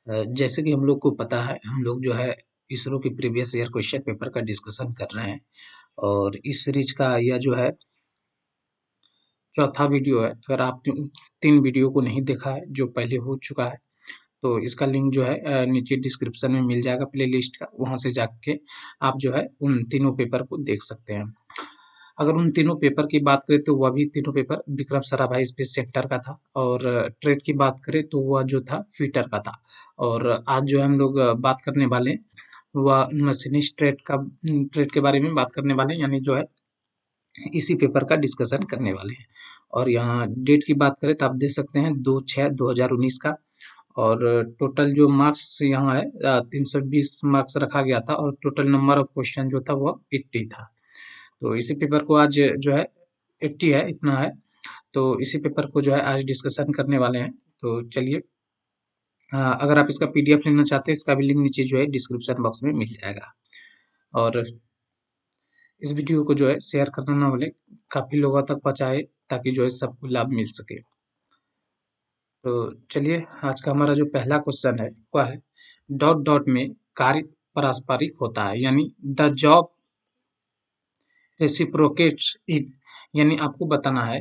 जैसे कि हम लोग को पता है, हम लोग जो है इसरो के प्रीवियस ईयर क्वेश्चन पेपर का डिस्कशन कर रहे हैं और इस सीरीज का यह जो है चौथा वीडियो है। अगर आपने उन 3 वीडियो को नहीं देखा है जो पहले हो चुका है, तो इसका लिंक जो है नीचे डिस्क्रिप्शन में मिल जाएगा प्लेलिस्ट का, वहाँ से जाके आप जो है उन तीनों पेपर को देख सकते हैं। अगर उन तीनों पेपर की बात करें तो वह भी तीनों paper Vikram Sarabhai space centre का था और ट्रेड की बात करें तो वह जो था फीटर का था। और आज जो हम लोग बात करने वाले हैं वह मशीनिस्ट ट्रेड के बारे में बात करने वाले हैं, यानी जो है इसी पेपर का डिस्कशन करने वाले हैं। और यहाँ डेट की बात करें तो आप देख सकते हैं 2/6/2019 का। और टोटल जो मार्क्स यहाँ है 320 मार्क्स रखा गया था और टोटल नंबर ऑफ क्वेश्चन जो था वो 80 था। तो इसी पेपर को आज जो है 80 है, इतना है। तो इसी पेपर को जो है आज डिस्कशन करने वाले हैं। तो चलिए, अगर आप इसका पीडीएफ लेना चाहते हैं, इसका भी लिंक नीचे जो है डिस्क्रिप्शन बॉक्स में मिल जाएगा। और इस वीडियो को जो है शेयर करना ना भूलें, काफ़ी लोगों तक पहुँचाए ताकि जो है सबको लाभ मिल सके। तो चलिए, आज का हमारा जो पहला क्वेश्चन है वह है डॉट डॉट में कार्य पारस्परिक होता है, यानी द जॉब रेसिप्रोकेट्स इन, यानी आपको बताना है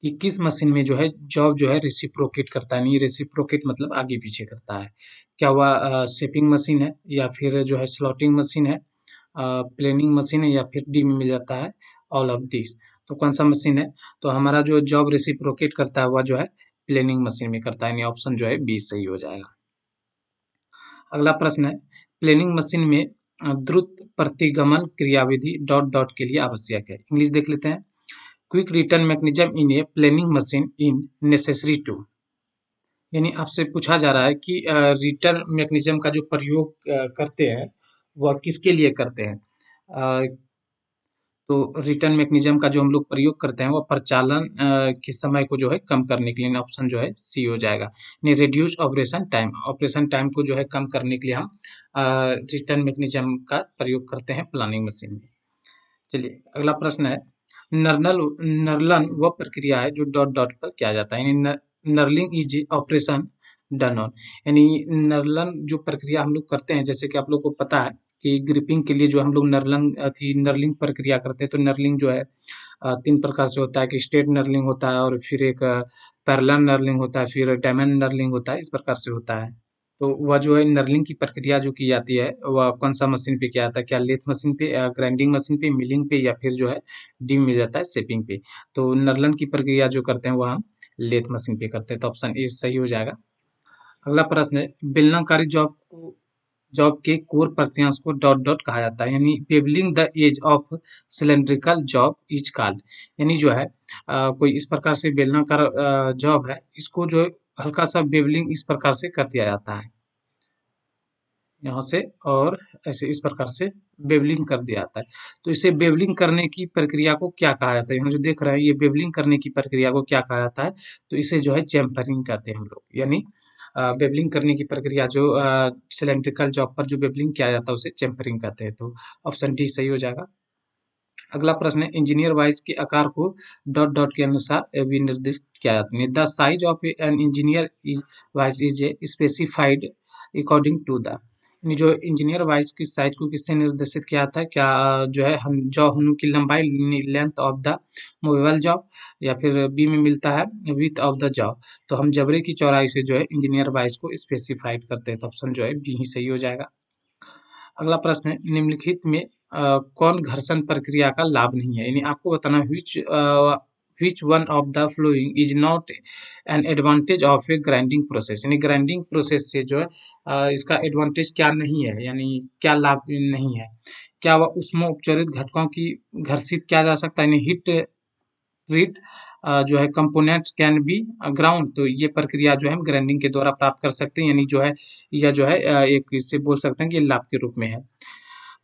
कि किस मशीन में जो है जॉब जो है रेसिप्रोकेट करता है। नहीं, रेसिप्रोकेट मतलब आगे पीछे करता है। क्या वह शेपिंग मशीन है, या फिर जो है स्लॉटिंग मशीन है, प्लेनिंग मशीन है, या फिर डी में मिल जाता है ऑल ऑफ दिस। तो कौन सा मशीन है? तो हमारा जो जॉब रेसिप्रोकेट करता है वह जो है प्लेनिंग मशीन में करता है, यानी ऑप्शन जो है बी सही हो जाएगा। अगला प्रश्न है प्लेनिंग मशीन में द्रुत प्रतिगमन क्रियाविधि डॉट डॉट के लिए आवश्यक है। इंग्लिश देख लेते हैं। Quick return mechanism in a planing machine in necessary to, यानी आपसे पूछा जा रहा है कि रिटर्न मैकेनिज्म का जो प्रयोग करते हैं वह किसके लिए करते हैं। तो रिटर्न मैकेनिज्म का जो हम लोग प्रयोग करते हैं वो परिचालन के समय को जो है कम करने के लिए, ऑप्शन जो है सी हो जाएगा। यानी रिड्यूस ऑपरेशन टाइम को जो है कम करने के लिए हम रिटर्न मैकेनिज्म का प्रयोग करते हैं प्लानिंग मशीन में। चलिए, अगला प्रश्न है नर्नल नर्लन वह प्रक्रिया है जो डॉट डॉट पर किया जाता है, यानी knurling is operation done on, यानी नर्लन जो प्रक्रिया हम लोग करते हैं, जैसे कि आप लोग को पता है कि ग्रिपिंग के लिए जो हम लोग नर्लिंग प्रक्रिया करते हैं, तो नर्लिंग जो है 3 प्रकार से होता है कि स्ट्रेट नर्लिंग होता है और फिर एक पैरेलल नर्लिंग होता है, फिर डायमंड नर्लिंग होता है, इस प्रकार से होता है। तो वह जो है नर्लिंग की प्रक्रिया जो की जाती है वह कौन सा मशीन पे किया जाता है? क्या लेथ मशीन पे, ग्राइंडिंग मशीन पे, मिलिंग पे, या फिर जो है डी मिल जाता है शेपिंग पे। तो नर्लन की प्रक्रिया जो करते हैं वह हम लेथ मशीन पे करते हैं, तो ऑप्शन ए सही हो जाएगा। अगला प्रश्न है बेलनाकारी जॉब के कोर प्रत्यांश को डॉट डॉट कहा जाता है, यानी bevelling the edge of cylindrical job is called, यानी जो है कोई इस प्रकार से बेलनाकार जॉब है, इसको जो है हल्का सा बेवलिंग इस प्रकार से कर दिया जाता है, यहाँ से और ऐसे इस प्रकार से बेवलिंग कर दिया जाता है। तो इसे बेवलिंग करने की प्रक्रिया को क्या कहा जाता है? यहाँ जो देख रहे हैं ये बेवलिंग करने की प्रक्रिया को क्या कहा जाता है? तो इसे जो है चैम्फरिंग कहते हैं हम लोग, यानी बेवलिंग करने की प्रक्रिया जो सिलेंड्रिकल जॉब पर जो बेवलिंग किया जाता है उसे चैम्फरिंग कहते हैं। तो ऑप्शन डी सही हो जाएगा। अगला प्रश्न है इंजीनियर वाइज के आकार को डॉट डॉट के अनुसार विनिर्दिष्ट किया जाता है। The size of an engineer vice is specified according to the, यानी जो इंजीनियर वाइज की साइज को किससे निर्देशित किया जाता है? क्या जो है हम जॉ हनु की लंबाई, length of the movable job, या फिर बी में मिलता है विथ ऑफ द जॉब। तो हम जबड़े की चौड़ाई से जो है इंजीनियर वाइज को स्पेसिफाइड करते हैं, तो ऑप्शन जो है बी ही सही हो जाएगा। अगला प्रश्न है निम्नलिखित में कौन घर्षण प्रक्रिया का लाभ नहीं है? यानी आपको बताना which one of the following is not an advantage of a grinding process, यानी ग्राइंडिंग प्रोसेस से जो है इसका एडवांटेज क्या नहीं है, यानी क्या लाभ नहीं है? क्या वह उष्मा उपचरित घटकों की घर्षित किया जा सकता है, यानी हीट रीड जो है कंपोनेंट्स कैन बी ग्राउंड, तो ये प्रक्रिया जो है हम ग्राइंडिंग के द्वारा प्राप्त कर सकते हैं, यानी जो है यह जो है एक इससे बोल सकते हैं कि ये लाभ के रूप में है।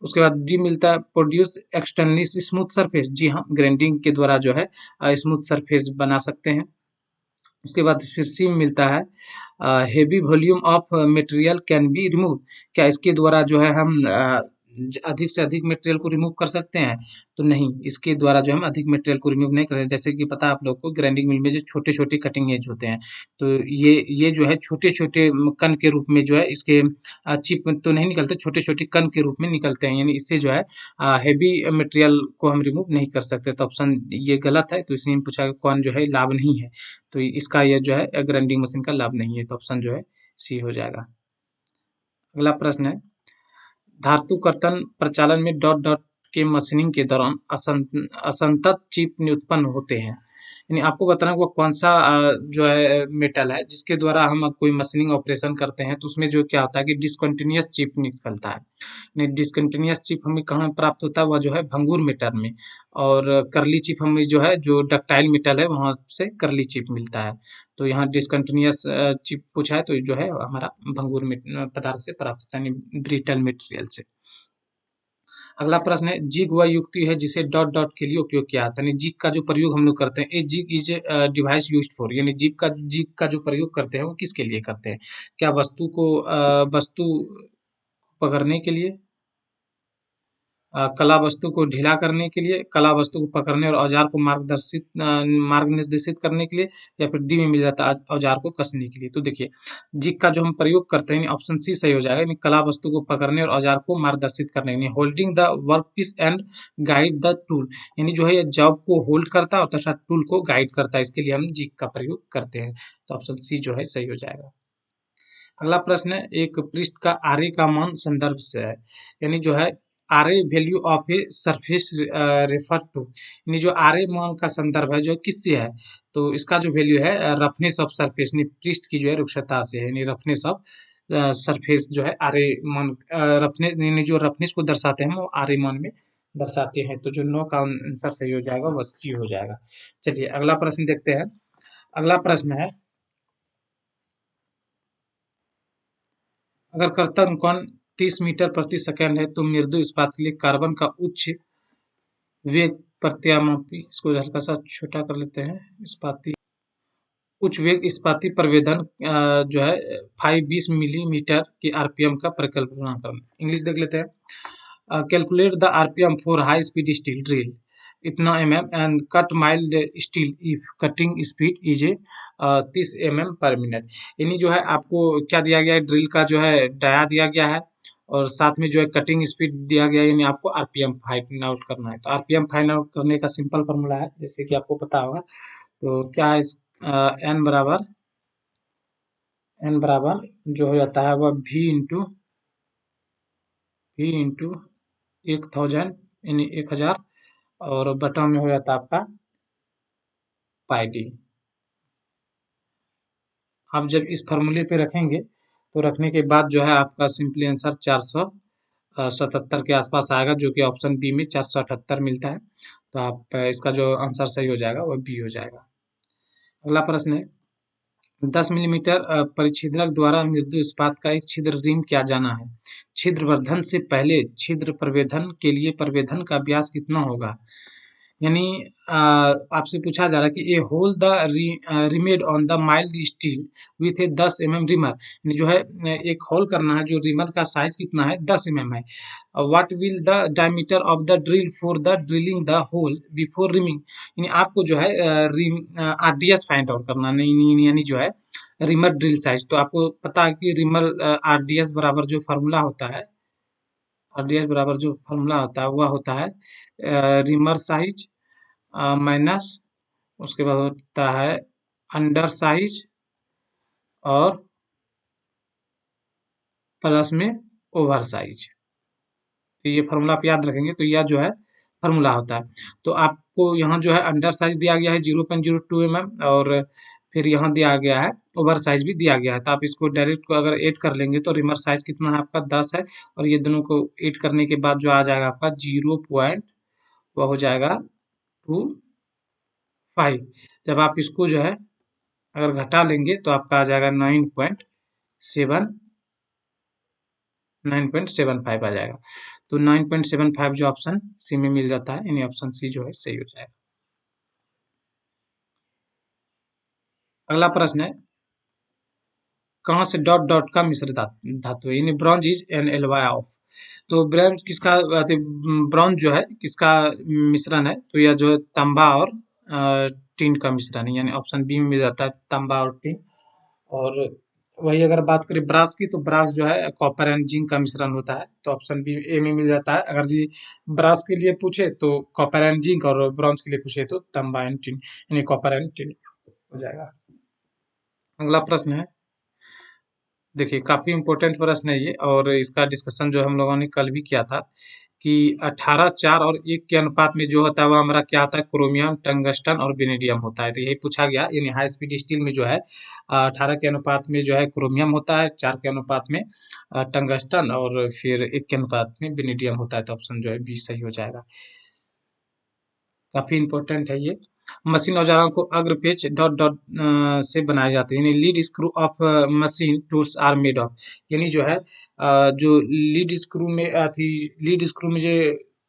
उसके बाद डी मिलता है प्रोड्यूस एक्सटर्नली स्मूथ सरफेस, जी हाँ, ग्राइंडिंग के द्वारा जो है स्मूथ सरफेस बना सकते हैं। उसके बाद फिर सी मिलता है heavy volume of material can be remove, क्या इसके द्वारा जो है हम अधिक से अधिक मटेरियल को रिमूव कर सकते हैं? तो नहीं, इसके द्वारा जो है हम अधिक मटेरियल को रिमूव नहीं कर सकते। जैसे कि पता है आप लोग को ग्राइंडिंग मिल में जो छोटे-छोटे कटिंग एज होते हैं, तो ये जो है छोटे-छोटे कण के रूप में जो है इसके चिप तो नहीं निकलते, छोटे-छोटे कण के रूप में निकलते हैं, यानी इससे जो है हेवी मटेरियल को हम रिमूव नहीं कर सकते। तो ऑप्शन ये गलत है, तो इसलिए पूछा कि कौन जो है लाभ नहीं है, तो इसका ये जो है ग्राइंडिंग मशीन का लाभ नहीं है, तो ऑप्शन जो है सी हो जाएगा। अगला प्रश्न है, धातु कर्तन प्रचालन में डॉट डॉट के मशीनिंग के दौरान असंतत चिप उत्पन्न होते हैं, यानी आपको बताना है वो कौन सा जो है मेटल है जिसके द्वारा हम कोई मशीनिंग ऑपरेशन करते हैं, तो उसमें जो क्या होता है कि डिसकंटिन्यूअस चिप निकलता है। नहीं, डिसकंटिन्यूअस चिप हमें कहाँ प्राप्त होता है, वह जो है भंगूर मेटल में, और करली चिप हमें जो है जो डक्टाइल मेटल है वहाँ से करली चिप मिलता है। तो यहाँ डिसकंटिन्यूअस चिप पूछा है, तो ये जो है हमारा भंगूर पदार्थ से प्राप्त होता है, यानी ब्रिटल मटेरियल से। अगला प्रश्न है, जिग वह युक्ति है जिसे डॉट डॉट के लिए उपयोग किया जाता है, यानी जिग का जो प्रयोग हम लोग करते हैं, a jig is device used for, यानी जिग का जो प्रयोग करते हैं वो किसके लिए करते हैं? क्या वस्तु पकड़ने के लिए, कला वस्तु को ढीला करने के लिए, कला वस्तु को पकड़ने और औजार को मार्ग निर्देशित करने के लिए, या फिर डी में मिल जाता है औजार को कसने के लिए। तो देखिए, जिग का जो हम प्रयोग करते हैं ऑप्शन सी सही हो जाएगा, यानी कला वस्तु को पकड़ने और औजार को मार्गदर्शित करने के लिए। Holding the work piece and guide the tool, यानी जो है ये जॉब को होल्ड करता है और तथा टूल को गाइड करता है, इसके लिए हम जिग का प्रयोग करते हैं। तो ऑप्शन सी जो है सही हो जाएगा। अगला प्रश्न है, एक पृष्ठ का आरे का मान संदर्भ से है, यानी जो है Ra value of a surface refer to, यानी जो आरे मान का संदर्भ है जो किससे है, तो इसका जो वैल्यू है रफनेस ऑफ सरफेस, यानी पृष्ठ की जो है रुक्षता से है, यानी रफनेस ऑफ सरफेस जो है आरे मान रफनेस, यानी जो रफनेस को दर्शाते हैं वो आरे मान में दर्शाते हैं। तो जो नो का आंसर सही हो जाएगा वह सी हो जाएगा। चलिए अगला प्रश्न देखते हैं। अगला प्रश्न है, अगर कर्तन कोण 30 मीटर प्रति सेकंड है तो मृदु इस्पात के लिए कार्बन का उच्च वेग प्रत्यामापी, इसको हल्का सा छोटा कर लेते हैं, इस्पाती उच्च वेग इस्पाती प्रवेदन जो है 520 मिलीमीटर की आरपीएम का परिकल्पना करना। इंग्लिश देख लेते हैं। Calculate the RPM for high speed steel drill इतना and cut mild steel if cutting speed is a 30 per minute, यानी जो है आपको क्या दिया गया है, ड्रिल का जो है डाया दिया गया है और साथ में जो है कटिंग स्पीड दिया गया है, यानी आपको आरपीएम फाइंड आउट करना है। तो आरपीएम फाइंड आउट करने का सिंपल फॉर्मूला है, जैसे कि आपको पता होगा, तो क्या है एन बराबर जो हो जाता है वह वी इंटू 1000, यानी 1000, और बटन में हो जाता है आपका पाई डी। आप जब इस फार्मूले पे रखेंगे तो रखने के बाद जो है आपका सिंपली आंसर 477 के आसपास आएगा, जो कि ऑप्शन बी में 478 मिलता है। तो आप इसका जो आंसर सही हो जाएगा वह बी हो जाएगा। अगला प्रश्न है, 10 मिलीमीटर परिच्छेदक द्वारा मृदु इस्पात का एक छिद्र रिम किया जाना है, छिद्र वर्धन से पहले छिद्र प्रवेधन के लिए प्रवेधन का व्यास कितना होगा, यानी आपसे पूछा जा रहा है कि a hole the reamed on the mild steel with a 10 reamer, जो है एक होल करना है, जो रिमर का साइज कितना है 10 है। What will the diameter of the drill for the drilling the hole before reaming, यानी आपको जो है आरडीएस फाइंड आउट करना नहीं, यानी जो है रिमर ड्रिल साइज। तो आपको पता है कि रिमर आरडीएस बराबर जो फार्मूला होता है, आरडीएस बराबर जो फार्मूला होता है वह होता है रिमर साइज माइनस, उसके बाद होता है अंडर साइज और प्लस में ओवर साइज। तो ये फार्मूला आप याद रखेंगे, तो यह जो है फार्मूला होता है। तो आपको यहाँ जो है अंडर साइज दिया गया है 0.02 और फिर यहाँ दिया गया है ओवर साइज भी दिया गया है। तो आप इसको डायरेक्ट को अगर ऐड कर लेंगे तो रिमर साइज कितना है आपका 10 है, और ये दोनों को ऐड करने के बाद जो आ जाएगा आपका 0. वह हो जाएगा 25। जब आप इसको जो है अगर घटा लेंगे तो आपका आ जाएगा 9.75 आ जाएगा। तो 9.75 जो ऑप्शन सी में मिल जाता है, यानी ऑप्शन सी जो है सही हो जाएगा। अगला प्रश्न है, कहाँ से डॉट डॉट का मिश्र धातु है, यानी bronze is an alloy of. तो ब्रॉन्ज किसका, ब्रॉन्ज जो है किसका मिश्रण है, तो यह जो है तांबा और टिन का मिश्रण है, यानी ऑप्शन बी में मिल जाता है तांबा और टिन। और वही अगर बात करें ब्रास की, तो ब्रास जो है कॉपर एंड जिंक का मिश्रण होता है, तो ऑप्शन बी ए में मिल जाता है। अगर जी ब्रास के लिए पूछे तो कॉपर एंड जिंक, और ब्रॉन्ज के लिए पूछे तो तांबा एंड टिन, यानी कॉपर एंड टिन हो जाएगा। अगला प्रश्न है, देखिए काफी इंपॉर्टेंट प्रश्न है ये, और इसका डिस्कशन जो हम लोगों ने कल भी किया था कि 18:4 और 1 के अनुपात में जो होता है वह हमारा क्या होता है, क्रोमियम, टंगस्टन और वेनेडियम होता है। तो यही पूछा गया, यानी हाई स्पीड स्टील में जो है 18 के अनुपात में जो है क्रोमियम होता है, 4 के अनुपात में टंगस्टन, और फिर 1 के अनुपात में वेनेडियम होता है। तो ऑप्शन जो है बी सही हो जाएगा। काफी इंपॉर्टेंट है ये। मशीन औजारों को अग्रपेच डॉट डॉट से बनाए जाते हैं, यानी lead screw of machine tools are made of, यानी जो है जो लीड स्क्रू में जो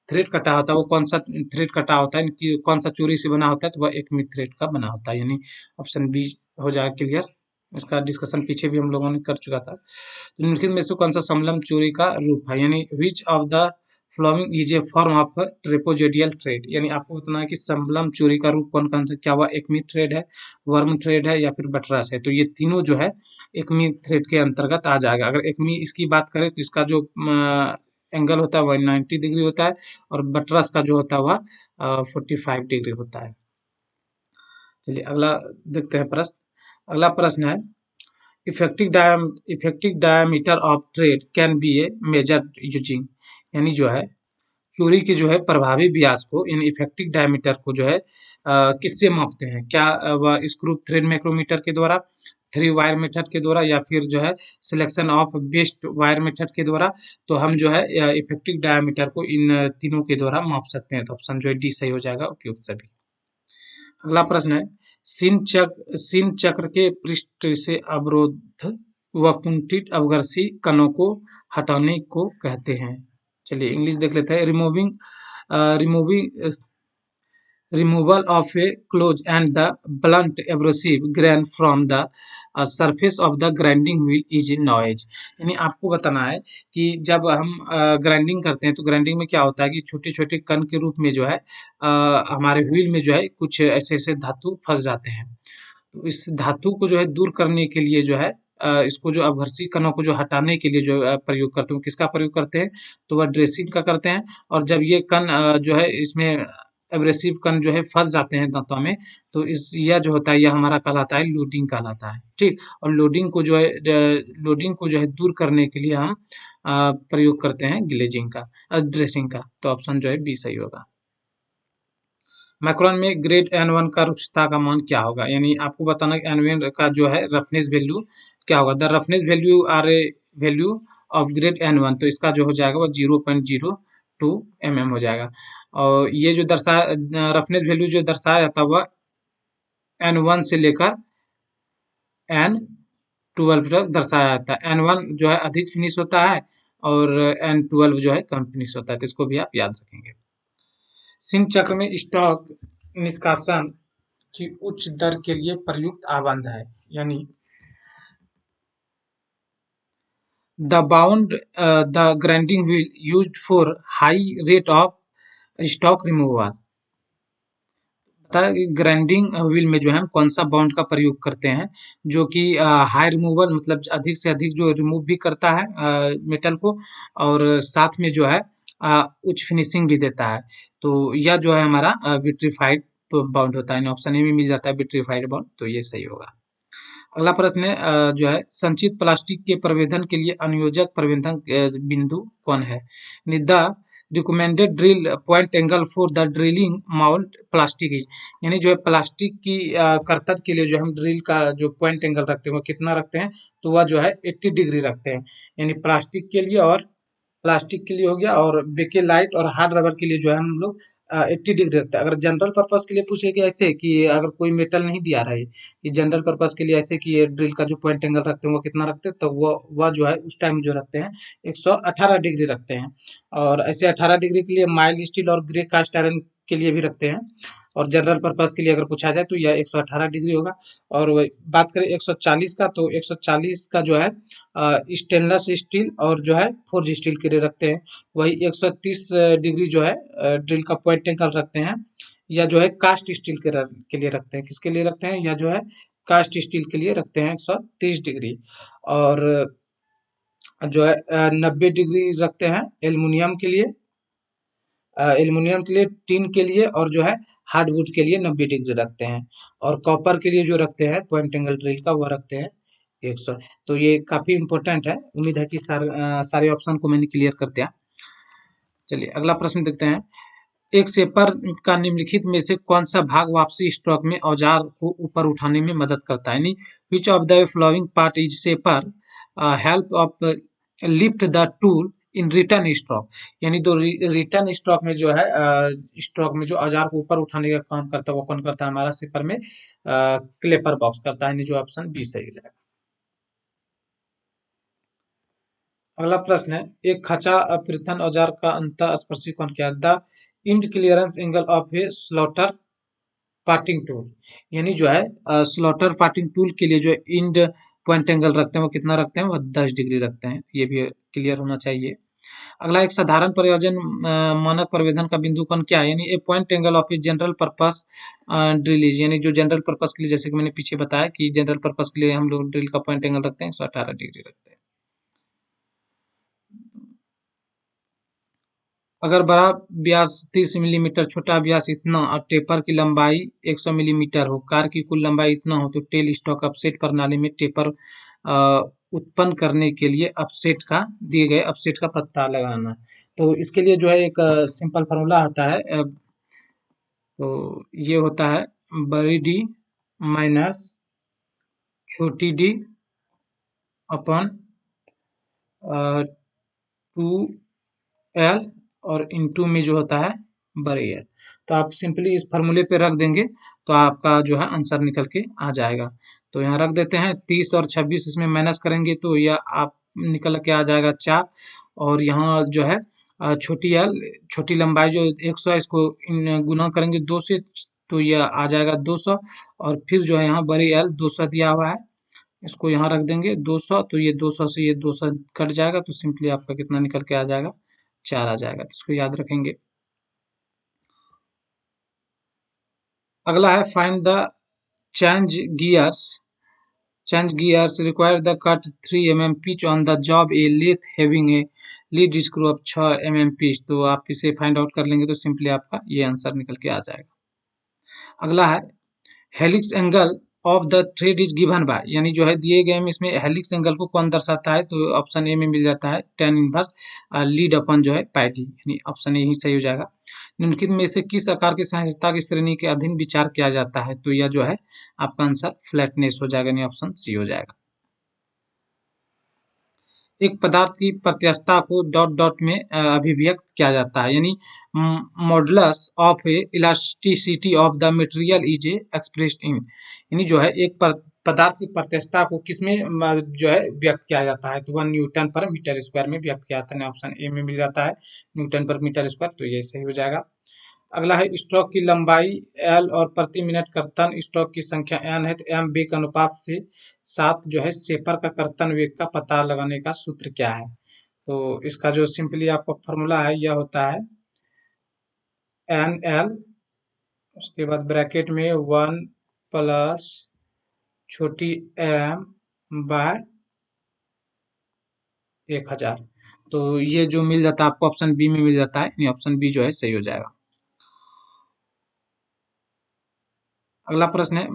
थ्रेड कटा होता है वो कौन सा थ्रेड कटा होता है, इनकी कौन सा चूड़ी से बना होता है, तो वह एकमी थ्रेड का बना होता है, यानी ऑप्शन बी हो जाएगा क्लियर। इसका डिस्कशन पीछे भी हम लोगों ने कर चुका था। तो निम्नलिखित में से कौन सा समलम चूड़ी का रूप है, यानी which of the following is a form of trapezoidal thread, यानी आपको बताना है कि समलम चूड़ी का रूप कौन कौन सा, क्या हुआ एकमी थ्रेड है, वर्म थ्रेड है, या फिर बटरस है। तो ये तीनों जो है एकमी थ्रेड के अंतर्गत आ जाएगा। अगर एकमी इसकी बात करें तो इसका जो एंगल होता है वह 90 डिग्री होता है, और बटरस का जो होता है वह 45 डिग्री होता है। चलिए अगला देखते हैं प्रश्न। अगला प्रश्न है, effective diameter of thread can be A measured using, यानी जो है चूड़ी के जो है प्रभावी व्यास को, इन इफेक्टिव डायमीटर को जो है किससे मापते हैं, क्या वह स्क्रू थ्रेड माइक्रोमीटर के द्वारा, थ्री वायर मेथड के द्वारा, या फिर जो है selection of best wire method के द्वारा। तो हम जो है इफेक्टिव डायमीटर को इन तीनों के द्वारा माप सकते हैं। तो ऑप्शन जो है डी सही हो जाएगा, उपयुक्त सभी। अगला प्रश्न है, सीन चक्र के पृष्ठ से अवरोध व कुंठित अवघर्षी कणों को हटाने को कहते हैं। चलिए इंग्लिश देख लेते हैं। Removing removal of a close and the blunt abrasive grain from the surface of the grinding wheel is noise, यानी आपको बताना है कि जब हम ग्राइंडिंग करते हैं तो ग्राइंडिंग में क्या होता है कि छोटे छोटे कण के रूप में जो है हमारे व्हील में जो है कुछ ऐसे ऐसे धातु फंस जाते हैं। तो इस धातु को जो है दूर करने के लिए जो है इसको जो अपघर्षी कणों को जो हटाने के लिए जो प्रयोग करते हैं, किसका प्रयोग करते हैं, तो वह ड्रेसिंग का करते हैं। और जब ये कण जो है इसमें एब्रेसिव कण जो है फंस जाते हैं दांतों में, तो इस यह जो होता है यह हमारा कहलाता है लोडिंग कहलाता है, ठीक। और लोडिंग को जो है दूर करने के लिए हम प्रयोग करते हैं ग्लेजिंग का, ड्रेसिंग का। तो ऑप्शन जो है बी सही होगा। माइक्रोन में ग्रेड N1 का रुक्षता का मान क्या होगा, यानी आपको बताना है N1 का जो है रफनेस वैल्यू क्या होगा। The roughness value are a value of grade N1, तो इसका जो हो जाएगा वो 0.02 mm हो जाएगा। और ये जो रफनेस वैल्यू जो दर्शाया जाता है वह N1 से लेकर N12 तक दर्शाया जाता है। N1 जो है अधिक फिनिश होता है, और N12 जो है कम फिनिश होता है, तो इसको भी आप याद रखेंगे। सिंह चक्र में स्टॉक निष्कासन की उच्च दर के लिए प्रयुक्त आबंध है, यानी the bound the grinding wheel used for high rate of stock removal. पता है कि ग्राइंडिंग व्हील में जो है हम कौन सा बाउंड का प्रयोग करते हैं जो कि हाई रिमूवल मतलब अधिक से अधिक जो रिमूव भी करता है मेटल को, और साथ में जो है उच्च फिनिशिंग भी देता है। तो यह जो है हमारा विट्रीफाइड बाउंड होता है, ऑप्शन ए में मिल जाता है विट्रीफाइड बाउंड, तो ये सही होगा। अगला प्रश्न है जो है संचित प्लास्टिक के प्रवेधन के लिए अनुयोजक प्रवेधन बिंदु कौन है। Nida recommended drill point angle for the drilling mould plastic is, यानी जो है प्लास्टिक की करतब के लिए जो हम ड्रिल का जो पॉइंट एंगल रखते हैं वो कितना रखते हैं, तो वह जो है 80 डिग्री रखते हैं, यानी प्लास्टिक के लिए। और प्लास्टिक के लिए हो गया, और बेकेलाइट और हार्ड रबर के लिए जो है हम लोग 80 डिग्री रखते हैं। अगर जनरल पर्पस के लिए पूछे कि ऐसे कि अगर कोई मेटल नहीं दिया रहा है कि जनरल पर्पस के लिए ऐसे कि ये ड्रिल का जो पॉइंट एंगल रखते हैं वो कितना रखते हैं, तो वह जो है उस टाइम जो रखते हैं 118 डिग्री रखते हैं। और ऐसे 18 डिग्री के लिए माइल्ड स्टील और ग्रे कास्ट आयरन के लिए भी रखते हैं, और जनरल पर्पस के लिए अगर पूछा जाए तो यह 118 डिग्री होगा। और बात करें 140 का, तो 140 का जो है स्टेनलेस स्टील और जो है फोर्ज स्टील के लिए रखते हैं। वही 130 डिग्री जो है ड्रिल का पॉइंट एंगल रखते हैं, या जो है कास्ट स्टील के लिए रखते हैं। किसके लिए रखते हैं? या जो है कास्ट स्टील के लिए रखते हैं 130 डिग्री। और जो है 90 डिग्री रखते हैं एल्युमिनियम के लिए, एल्युमिनियम के लिए, टिन के लिए, और जो है हार्डवुड के लिए 90 डिग्री रखते हैं। और कॉपर के लिए जो रखते हैं पॉइंट एंगल ड्रिल का, वो रखते हैं 100। तो ये काफी इंपॉर्टेंट है। उम्मीद है कि सारे ऑप्शन को मैंने क्लियर कर दिया। चलिए अगला प्रश्न देखते हैं। एक शेपर का निम्नलिखित में से कौन सा भाग वापसी स्ट्रोक में औजार को ऊपर उठाने में मदद करता है? यानी which of the following part is shaper help of lift the tool in return stroke. यानी दो रिटर्न स्ट्रोक में जो है स्ट्रोक में जो औजार को ऊपर उठाने का काम करता है वो कौन करता है? हमारा शेपर में क्लेपर बॉक्स करता है। यानी जो ऑप्शन बी सही रहेगा। अगला प्रश्न है, एक खांचा अपृथन औजार का अंतःस्पर्शी कोण क्या है? The end clearance angle of a slotter parting tool. यानी जो है स्लॉटर पार्टिंग टूल के लिए जो इंड पॉइंट एंगल रखते हैं वो कितना रखते हैं? वो 10 डिग्री रखते हैं। ये भी क्लियर होना चाहिए। अगला, एक साधारण प्रयोजन मानक परिवेधन का बिंदु कोण क्या है? यानी a point angle of a general purpose drill is. यानी जो जनरल पर्पस के लिए, जैसे कि मैंने पीछे बताया कि जनरल पर्पस के लिए हम लोग ड्रिल का पॉइंट एंगल रखते हैं 118 डिग्री रखते हैं। अगर बड़ा व्यास 30 मिलीमीटर, छोटा व्यास इतना और टेपर की लंबाई 100 मिलीमीटर हो, कार की कुल लंबाई इतना हो, तो टेल स्टॉक अपसेट प्रणाली में टेपर उत्पन्न करने के लिए अपसेट का दिए गए अपसेट का पता लगाना। तो इसके लिए जो है एक सिंपल फार्मूला होता है। तो ये होता है बड़ी डी माइनस छोटी डी अपन 2L और इनटू में जो होता है बड़े एल। तो आप सिंपली इस फार्मूले पे रख देंगे तो आपका जो है आंसर निकल के आ जाएगा। तो यहाँ रख देते हैं 30 और 26 इसमें माइनस करेंगे तो यह आप निकल के आ जाएगा 4। और यहाँ जो है छोटी एल, छोटी लंबाई जो 100 है, इसको गुना करेंगे 2 से तो यह आ जाएगा 200। और फिर जो है यहाँ बड़ी एल 200 दिया हुआ है, इसको यहाँ रख देंगे 200, तो ये 200 से ये 200 कट जाएगा तो सिंपली आपका कितना निकल के आ जाएगा? 4 आ जाएगा। तो इसको याद रखेंगे। अगला है find the change gears. Change gears require the cut 3 mm pitch on the job a lathe having a lead screw of 6 mm pitch. तो आप इसे फाइंड आउट कर लेंगे तो सिंपली आपका ये आंसर निकल के आ जाएगा। अगला है helix angle of the thread is given by. यानी जो है दिए गए में इसमें हेलिक्स एंगल को कौन दर्शाता है? तो ऑप्शन ए में मिल जाता है tan इनवर्स लीड अपन जो है पाई। यानी ऑप्शन ए ही सही हो जाएगा। निम्नलिखित में से किस आकार की सहिष्णुता की श्रेणी के अधीन विचार किया जाता है? तो यह जो है आपका आंसर फ्लैटनेस हो जाएगा, यानी ऑप्शन सी हो जाएगा। एक पदार्थ की प्रत्यास्थता को डॉट डॉट में अभिव्यक्त किया जाता है। यानी modulus of A elasticity of the material is expressed in. यानी जो है एक पदार्थ की प्रत्यास्थता को किसमें जो है व्यक्त किया जाता है? तो 1 न्यूटन पर मीटर स्क्वायर में व्यक्त किया जाता है। ऑप्शन ए में मिल जाता है न्यूटन पर मीटर स्क्वायर। तो ये सही हो जाएगा। अगला है स्ट्रोक की लंबाई L और प्रति मिनट कर्तन स्ट्रोक की संख्या n है, तो m वेग अनुपात से 7 जो है शेपर का कर्तन वेग का पता लगाने का सूत्र क्या है? तो इसका जो सिंपली आपका फॉर्मूला है यह होता है NL, उसके बाद ब्रैकेट में 1 प्लस छोटी m बाय 1000। तो ये जो मिल जाता है आपको ऑप्शन बी में मिल जाता है, यानी ऑप्शन बी जो है सही हो जाएगा। अगला प्रश्न है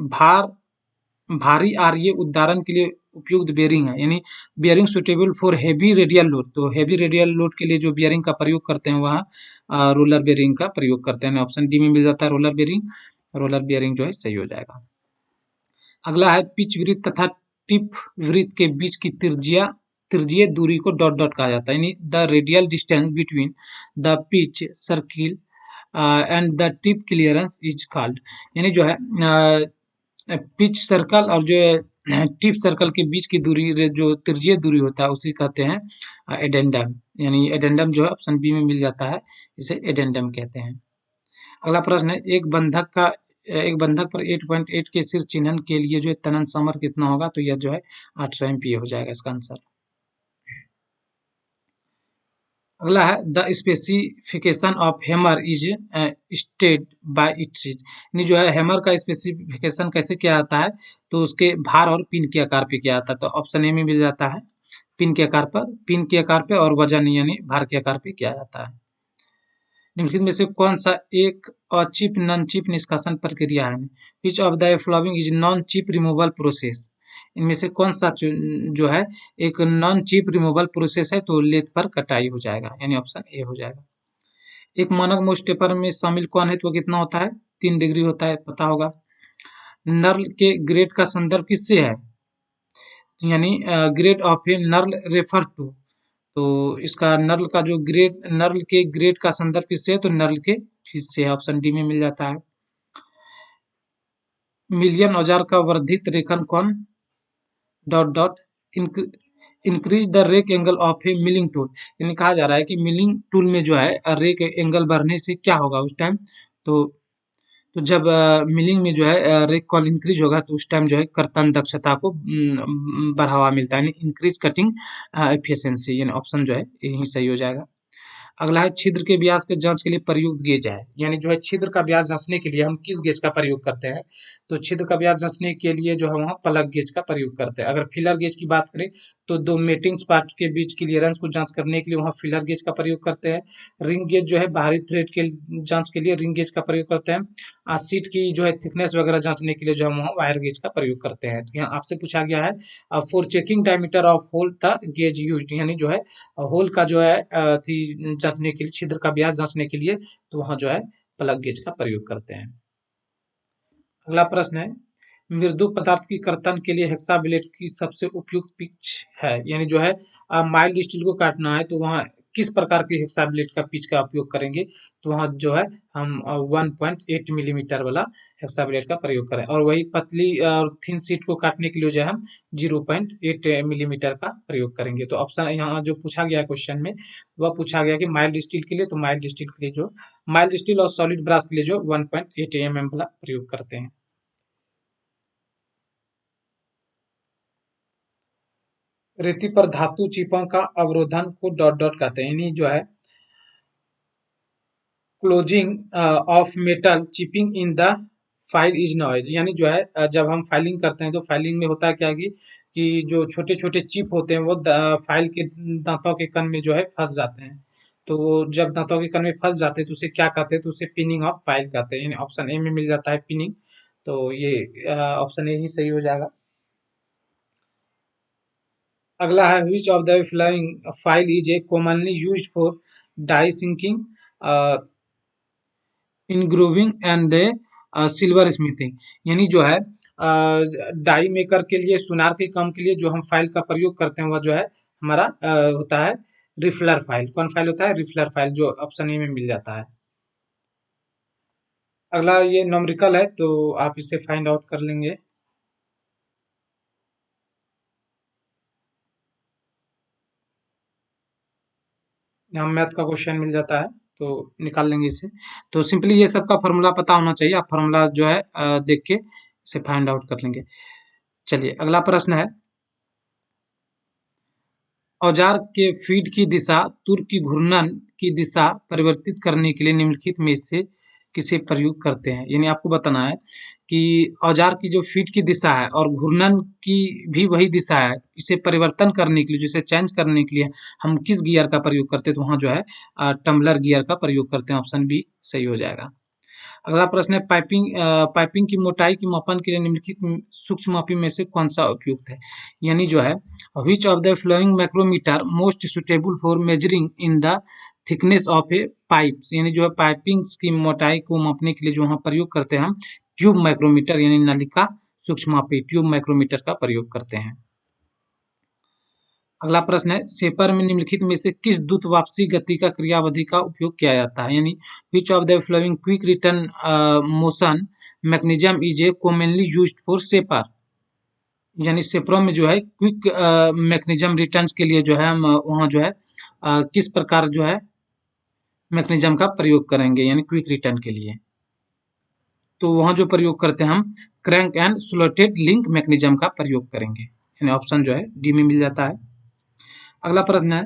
भारी आर्य उद्धारण के लिए उपयुक्त बेयरिंग है। यानी bearing suitable for heavy radial load. तो हेवी रेडियल लोड के लिए जो बेयरिंग का प्रयोग करते हैं वहाँ रोलर बेयरिंग का प्रयोग करते हैं। ऑप्शन डी में मिल जाता है रोलर बेयरिंग। रोलर बेयरिंग जो है सही हो जाएगा। अगला है पिच वृत्त तथा टिप वृत्त के बीच की त्रिज्यीय दूरी को डॉट डॉट कहा जाता है। यानी the radial distance between the pitch circle and the tip clearance is called. यानी जो है पिच सर्कल और जो टिप सर्कल के बीच की दूरी, जो त्रिज्यीय दूरी होता है उसे कहते हैं एडेंडम। यानी एडेंडम जो है ऑप्शन बी में मिल जाता है, इसे एडेंडम कहते हैं। अगला प्रश्न है, एक बंधक पर 8.8 के शीर्ष चिन्हन के लिए जो है तनन सामर्थ्य कितना होगा? तो यह जो है 800 MPa हो जाएगा इसका आंसर। अगला है, the specification of hammer is stated by its, यानी जो है हैमर का स्पेसिफिकेशन कैसे किया जाता है? तो उसके भार और पिन के आकार पे किया जाता है। तो ऑप्शन ए में मिल जाता है पिन के आकार पे और वजन यानी भार के आकार पे किया जाता है। निम्नलिखित में से कौन सा एक अचिप नॉन चिप निष्कासन प्रक्रिया है? Which of the following is non chip removal process? इनमें से कौन सा जो है एक नॉन चिप रिमूवल प्रोसेस है? तो लेथ पर कटाई हो जाएगा, यानी ऑप्शन ए हो जाएगा। एक मानक मोस्ट टेपर में शामिल कौन है? तो कितना होता है? 3 डिग्री होता है, पता होगा। नर्ल के ग्रेड का संदर्भ किससे है? यानी grade of a knurl refer to. तो इसका नर्ल के ग्रेड का संदर्भ किससे है? तो नर्ल के हिस्से है, ऑप्शन डी में मिल जाता है। मिलियन औजार का वर्धित रेखन कौन? Dot dot increase the rake angle of a milling tool, यानी कहा जा रहा है कि मिलिंग टूल में जो है रेक एंगल बढ़ने से क्या होगा उस टाइम? तो जब मिलिंग में जो है रेक कॉल इंक्रीज होगा तो उस टाइम जो है कर्तन दक्षता को बढ़ावा मिलता है, यानी इंक्रीज कटिंग एफिशिएंसी, यानी ऑप्शन जो है यही सही हो जाएगा। अगला है, छिद्र के व्यास के जांच के लिए प्रयुक्त गेज है, यानी जो है छिद्र का व्यास जांचने के लिए हम किस गेज का प्रयोग करते हैं? तो छिद्र का व्यास जांचने के लिए जो है वहाँ प्लग गेज का प्रयोग करते हैं। अगर फिलर गेज की बात करें तो दो मेटिंग्स पार्ट के बीच क्लियरेंस को जांच करने के लिए वहाँ फिलर गेज का प्रयोग करते हैं। रिंग गेज जो है बाहरी थ्रेड के जांच के लिए रिंग गेज का प्रयोग करते हैं। सीट की जो है थिकनेस वगैरह जांचने के लिए जो है वहाँ वायर गेज का प्रयोग करते हैं। तो यहाँ आपसे पूछा गया है for checking diameter of hole the gauge used, यानी जो है होल का जो है जांचने के लिए, छिद्र का व्यास जांचने के लिए तो वहां जो है प्लग गेज का प्रयोग करते हैं। अगला प्रश्न है, मृदु पदार्थ की कर्तन के लिए हेक्सा ब्लेड की सबसे उपयुक्त पिच है, यानी जो है माइल्ड स्टील को काटना है तो वहाँ किस प्रकार की हेक्सा ब्लेड का पिच का उपयोग करेंगे? तो वहाँ जो है हम 1.8 मिलीमीटर वाला हेक्सा ब्लेड का प्रयोग करें, और वही पतली और थिन शीट को काटने के लिए जो है हम 0.8 मिलीमीटर का प्रयोग करेंगे। तो ऑप्शन यहाँ जो पूछा गया क्वेश्चन में वह पूछा गया कि माइल्ड स्टील के लिए, तो माइल्ड स्टील के लिए जो माइल्ड स्टील और सॉलिड ब्रास के लिए जो 1.8 mm वाला प्रयोग करते हैं। रेती पर धातु चिपों का अवरोधन को डॉट डॉट कहते हैं, यानी जो है closing of metal chipping in the file is noise, यानी जो है जब हम फाइलिंग करते हैं तो फाइलिंग में होता है क्या कि जो छोटे छोटे चिप होते हैं वो फाइल के दांतों के कण में जो है फंस जाते हैं। तो वो जब दांतों के कण में फंस जाते हैं तो उसे क्या कहते हैं? तो उसे पिनिंग ऑफ फाइल कहते हैं, यानी ऑप्शन ए में मिल जाता है पिनिंग। तो ये ऑप्शन ए ही सही हो जाएगा। अगला है, which of the following file is a commonly used for die sinking, engraving and the silver smithing, यानी जो है डाई मेकर के लिए, सुनार के काम के लिए जो हम फाइल का प्रयोग करते हैं वह जो है हमारा होता है रिफलर फाइल। कौन फाइल होता है? रिफलर फाइल, जो ऑप्शन ए में मिल जाता है। अगला ये न्यूमेरिकल है तो आप इसे फाइंड आउट कर लेंगे। यहाँ मैथ का क्वेश्चन मिल जाता है तो निकाल लेंगे इसे। तो सिंपली ये सब का फॉर्मूला पता होना चाहिए, आप फॉर्मूला जो है देख के इसे फाइंड आउट कर लेंगे। चलिए अगला प्रश्न है, औजार के फीड की दिशा तुर की घूर्णन की दिशा परिवर्तित करने के लिए निम्नलिखित में से किसे प्रयुक्त करते हैं? यानी आपको बताना है कि औजार की जो फीड की दिशा है और घूर्णन की भी वही दिशा है, इसे परिवर्तन करने के लिए, जिसे चेंज करने के लिए हम किस गियर का प्रयोग करते हैं? तो वहाँ जो है टम्बलर गियर का प्रयोग करते हैं, ऑप्शन बी सही हो जाएगा। अगला प्रश्न है, पाइपिंग की मोटाई की मापन के लिए निम्नलिखित सूक्ष्म मापी में से कौन सा उपयुक्त है? यानी जो है which of the following micrometer most suitable for measuring in the thickness of a pipes, यानी जो है पाइपिंग्स की मोटाई को मापने के लिए जो हम प्रयोग करते हैं हम ट्यूब माइक्रोमीटर, यानी नलिका सूक्ष्म मापी ट्यूब माइक्रोमीटर का प्रयोग करते हैं। अगला प्रश्न है, सेपर में निम्नलिखित में से किस द्रुत वापसी गति का क्रियाविधि का उपयोग किया जाता है? यानी which of the following quick return motion mechanism is a commonly used for shaper, यानी सेपरों में जो है क्विक मैकेनिज्म रिटर्न के लिए जो है हम वहाँ जो है किस प्रकार जो है मैकेनिज्म का प्रयोग करेंगे, यानी क्विक रिटर्न के लिए? तो वहाँ जो प्रयोग करते हैं हम crank and slotted link mechanism का प्रयोग करेंगे, यानी ऑप्शन जो है डी में मिल जाता है। अगला प्रश्न है,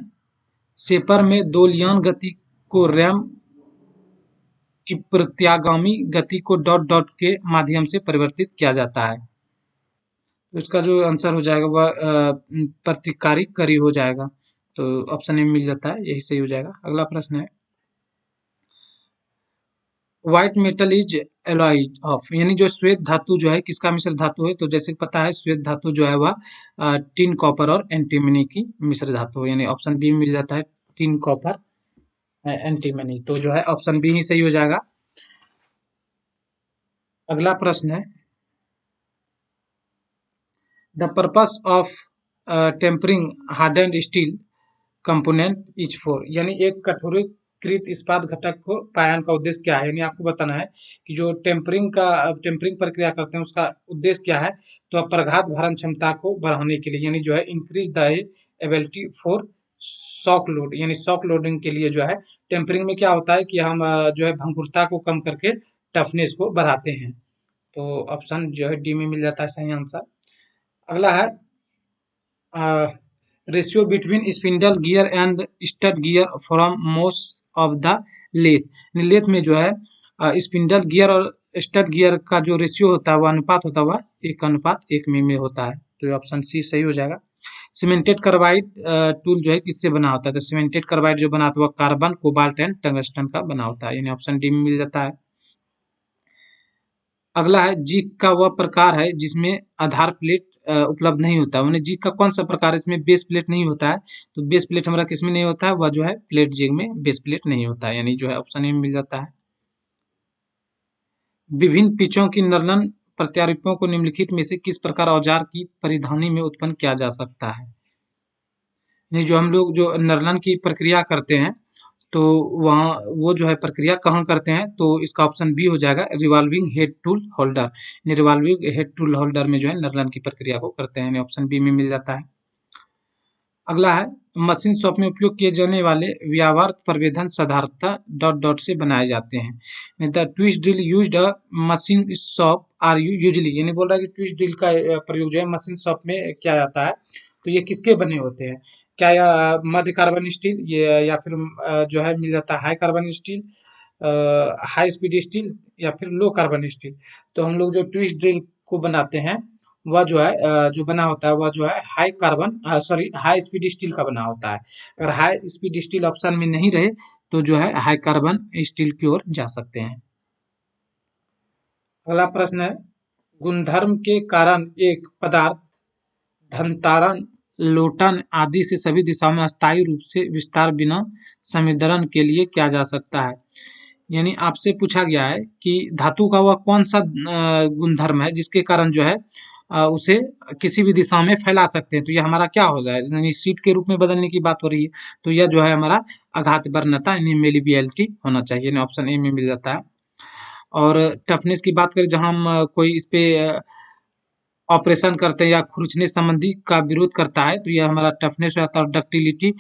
शेपर में दो लियान गति को रैम की प्रत्यागामी गति को डॉट डॉट के माध्यम से परिवर्तित किया जाता है। तो इसका जो आंसर हो जाएगा वह प्रतिकारी करी हो जाएगा, तो ऑप्शन ए मिल जाता है, यही सही हो जाएगा। अगला प्रश्न है, white metal is alloyed of, यानी जो श्वेत धातु जो है किसका मिश्र धातु है, तो जैसे कि पता है श्वेत धातु जो है वह टिन कॉपर और एंटीमनी की मिश्र धातु है, यानी ऑप्शन बी में मिल जाता है टिन कॉपर एंटीमनी, तो जो है ऑप्शन बी ही सही हो जाएगा। अगला प्रश्न है, the purpose of tempering hardened steel component is for, यानी एक कठोरीकृत इस्पात घटक को पायन का उद्देश्य क्या है, यानी आपको बताना है कि जो टेम्परिंग प्रक्रिया करते हैं उसका उद्देश्य क्या है, तो प्रघात भारण क्षमता को बढ़ाने के लिए, यानी जो है increase the ability for shock load, यानी शॉक लोडिंग के लिए जो है टेम्परिंग में क्या होता है कि हम जो है भंगुरता को कम करके टफनेस को बढ़ाते हैं, तो ऑप्शन जो है डी में मिल जाता है सही आंसर। अगला है, ratio between spindle gear and stud gear from most of the lathe, lathe में जो है स्पिंडल गियर और स्टड गियर का जो रेशियो होता है वह अनुपात होता है वह 1:1 में होता है, तो ऑप्शन सी सही हो जाएगा। सीमेंटेड कार्बाइड टूल जो है किससे बना होता है, तो सीमेंटेड कार्बाइड जो बना होता है वह कार्बन कोबाल्ट एंड टंगस्टन का बना होता है, यानी ऑप्शन डी में मिल जाता है। अगला है, जिग का वह प्रकार है जिसमें आधार प्लेट उपलब्ध नहीं होता, उन्हें जिग का कौन सा प्रकार है इसमें बेस प्लेट नहीं होता है, तो बेस प्लेट हमारा किसमें नहीं होता है, वह जो है प्लेट जिग में बेस प्लेट नहीं होता है, यानी जो है ऑप्शन ए में मिल जाता है। विभिन्न पिचों की नर्लन प्रत्यारोपों को निम्नलिखित में से किस प्रकार औजार की परिधानी में उत्पन्न किया जा सकता है, यानी जो हम लोग जो नर्लन की प्रक्रिया करते हैं तो वहाँ वो जो है प्रक्रिया कहाँ करते हैं, तो इसका ऑप्शन बी हो जाएगा revolving head tool holder, revolving head tool holder में जो है नर्लन की प्रक्रिया को करते हैं, ऑप्शन बी में मिल जाता है। अगला है, मशीन शॉप में उपयोग किए जाने वाले व्यावहार्य प्रवेधन साधारणतः डॉट डॉट से बनाए जाते हैं, the twist drill used a machine shop are you usually, यानी बोल रहा है कि ट्विस्ट ड्रिल का प्रयोग जो है मशीन शॉप में किया जाता है, तो ये किसके बने होते हैं, क्या यह मध्य कार्बन स्टील ये या फिर जो है मिल जाता है high carbon steel, high speed steel या फिर लो कार्बन स्टील, तो हम लोग जो ट्विस्ट ड्रिल को बनाते हैं वह जो है जो बना होता है वह जो है हाई स्पीड स्टील का बना होता है, अगर हाई स्पीड स्टील ऑप्शन में नहीं रहे तो जो है हाई कार्बन स्टील की ओर जा सकते हैं। अगला प्रश्न है, गुणधर्म के कारण एक पदार्थ धनतारण लोटन आदि से सभी दिशाओं में अस्थायी रूप से विस्तार बिना समीकरण के लिए किया जा सकता है, यानी आपसे पूछा गया है कि धातु का वह कौन सा गुणधर्म है जिसके कारण जो है उसे किसी भी दिशा में फैला सकते हैं, तो यह हमारा क्या हो जाए, यानी सीट के रूप में बदलने की बात हो रही है, तो यह जो है हमारा आघात वर्णता यानी मेलिबियलिटी होना चाहिए, यानी ऑप्शन ए में मिल जाता है। और टफनेस की बात करें जहां हम कोई इस पे ऑपरेशन करते हैं या खुरचने संबंधी का विरोध करता है तो यह हमारा टफनेस हो जाता है, और डक्टिलिटी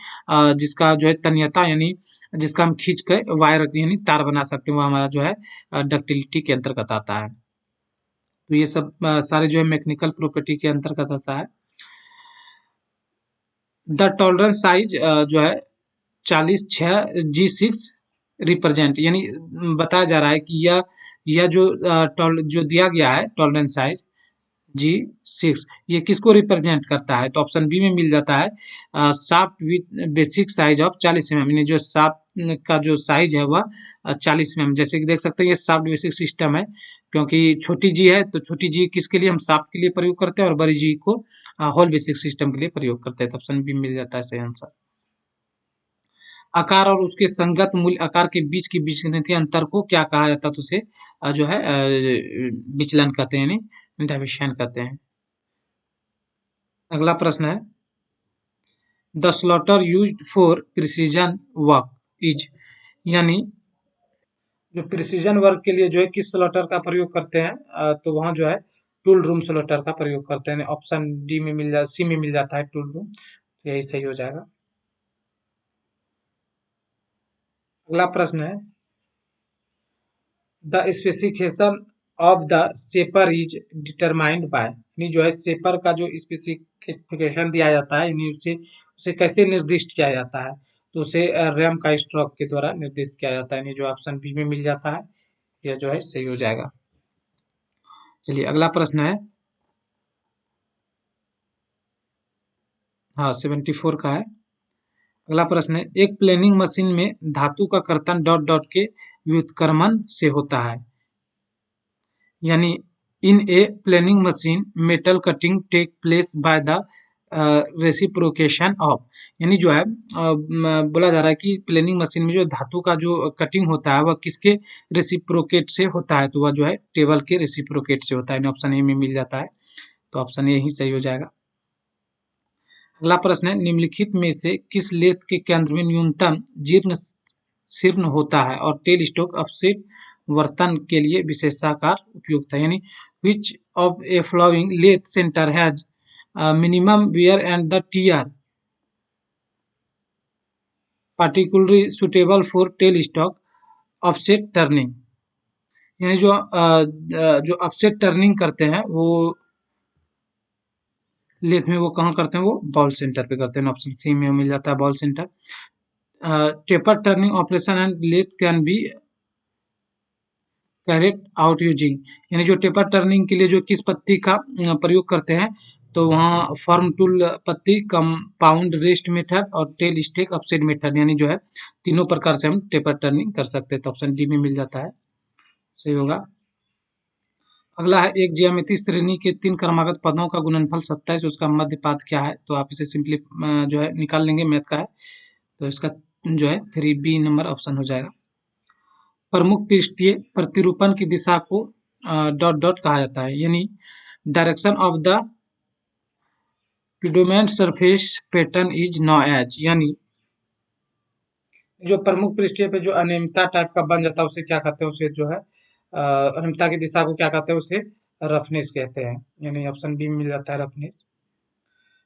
जिसका जो है तन्यता यानी जिसका हम खींच के वायर यानी तार बना सकते हैं वो हमारा जो है डक्टिलिटी के अंतर्गत आता है, तो ये सब सारे जो है मैकेनिकल प्रॉपर्टी के अंतर्गत आता है। द टॉलरेंस साइज जो है 40/6 G6 रिप्रेजेंट, यानी बताया जा रहा है कि यह जो दिया गया है टॉलरेंस साइज G6 ये किसको रिप्रेजेंट करता है, तो ऑप्शन बी में मिल जाता है shaft with basic size of 40 mm, यानी जो शाफ्ट का जो साइज है वह 40 mm, जैसे कि देख सकते हैं ये शाफ्ट बेसिक सिस्टम है, क्योंकि छोटी जी है तो छोटी जी किसके लिए हम शाफ्ट के लिए प्रयोग करते हैं और बड़ी जी को होल बेसिक सिस्टम के लिए प्रयोग करते हैं, तो ऑप्शन बी मिल जाता है सही आंसर। आकार और उसके संगत मूल्य आकार के बीच की बीजगणितीय अंतर को क्या कहा जाता है, तो उसे जो है विचलन कहते हैं, यानी डाइविएशन कहते हैं। अगला प्रश्न है, the slaughter used for precision work is, यानी जो प्रिसीजन वर्क के लिए जो है किस स्लॉटर का प्रयोग करते हैं, तो वहाँ जो है टूल रूम स्लॉटर का प्रयोग करते हैं, ऑप्शन सी में मिल जाता है टूल रूम, यही सही हो जाएगा। अगला प्रश्न है, the specification of the shaper is determined by, यानी जो है शेपर का जो स्पेसिफिकेशन दिया जाता है, यानी उसे उसे कैसे निर्दिष्ट किया जाता है, तो उसे रैम का स्ट्रोक के द्वारा निर्दिष्ट किया जाता है, यानी जो ऑप्शन बी में मिल जाता है यह जो है सही हो जाएगा। चलिए अगला प्रश्न है, हाँ 74 का है। अगला प्रश्न है, एक प्लेनिंग मशीन में धातु का कर्तन डॉट डॉट के व्युत्क्रमण से होता है, यानी in a planing machine metal cutting take place by the reciprocation of, यानी जो है बोला जा रहा है कि प्लेनिंग मशीन में जो धातु का जो कटिंग होता है वह किसके रेसिप्रोकेट से होता है, तो वह जो है टेबल के रेसिप्रोकेट से होता है, ऑप्शन ए में मिल जाता है, तो ऑप्शन ए ही सही हो जाएगा। अगला प्रश्न है, निम्नलिखित में से किस लेथ के केंद्र में न्यूनतम जीर्ण शीर्ण होता है और टेल स्टॉक अपसेट वर्तन के लिए विशेषाकार उपयुक्त है, यानी which of a following lathe centre has minimum wear and the tear particularly suitable for tail stock offset turning, यानी जो offset turning करते हैं वो लेथ में वो कहाँ करते हैं, वो बॉल सेंटर पे करते हैं, ऑप्शन सी में मिल जाता है ball centre. Taper turning operation and lathe can be carried out using, यानी जो टेपर टर्निंग के लिए जो किस पत्ती का प्रयोग करते हैं, तो वहाँ फर्म टूल पत्ती, कंपाउंड रेस्ट मेथड और टेल स्टेक अपसेट मेथड, यानी जो है तीनों प्रकार से हम टेपर टर्निंग कर सकते हैं, तो ऑप्शन डी में मिल जाता है, सही होगा। अगला है, एक ज्यामिति श्रेणी के 3 क्रमागत पदों का गुणनफल 27, उसका मध्यपात क्या है, तो आप इसे सिंपली जो है निकाल लेंगे, मैथ का है, तो इसका जो है 3B नंबर ऑप्शन हो जाएगा। प्रमुख पृष्ठीय प्रतिरूपण की दिशा को डॉट डॉट कहा जाता है, यानी direction of the predominant surface pattern is no edge, यानी जो प्रमुख पृष्ठीय पे जो अनियमितता टाइप का बन जाता है उसे क्या कहते हैं, उसे जो है अनियमितता की दिशा को क्या कहते हैं, उसे रफनेस कहते हैं, यानी ऑप्शन बी में मिल जाता है रफनेस।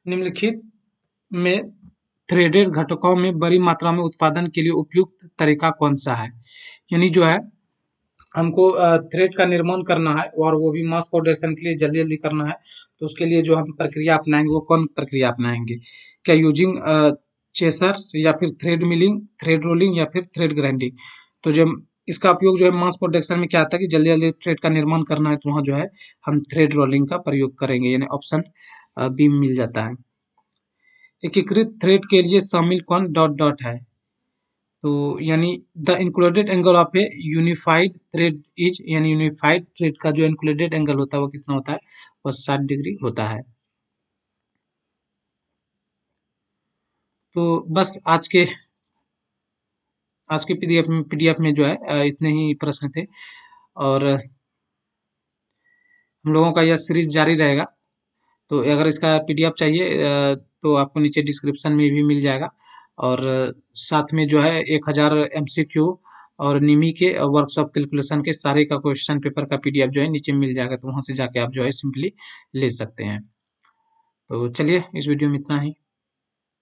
निम्नलिखित में थ्रेडेड घटकों में बड़ी मात्रा में उत्पादन के लिए उपयुक्त तरीका कौन सा है, यानी जो है हमको थ्रेड का निर्माण करना है और वो भी मास प्रोडक्शन के लिए जल्दी जल्दी करना है, तो उसके लिए जो हम प्रक्रिया अपनाएंगे वो कौन प्रक्रिया अपनाएंगे, क्या यूजिंग चेसर या फिर थ्रेड मिलिंग, थ्रेड रोलिंग या फिर थ्रेड ग्राइंडिंग, तो जब इसका उपयोग जो है मास प्रोडक्शन में क्या आता है कि जल्दी जल्दी थ्रेड का निर्माण करना है, तो वहाँ जो है हम थ्रेड रोलिंग का प्रयोग करेंगे, यानी ऑप्शन बी मिल जाता है। एकीकृत थ्रेड के लिए शामिल कौन डॉट डॉट है, तो यानी the included angle of A unified thread is, यानी यूनिफाइड थ्रेड का जो इंक्लूडेड एंगल होता है वो कितना होता है, वो 60 डिग्री होता है। तो बस आज के पीडीएफ में जो है इतने ही प्रश्न थे, और हम लोगों का यह सीरीज जारी रहेगा, तो अगर इसका पीडीएफ चाहिए तो आपको नीचे डिस्क्रिप्शन में भी मिल जाएगा, और साथ में जो है 1000 एमसीक्यू और निमी के वर्कशॉप कैलकुलेशन के सारे का क्वेश्चन पेपर का पीडीएफ जो है नीचे मिल जाएगा, तो वहाँ से जाके आप जो है सिंपली ले सकते हैं। तो चलिए इस वीडियो में इतना ही।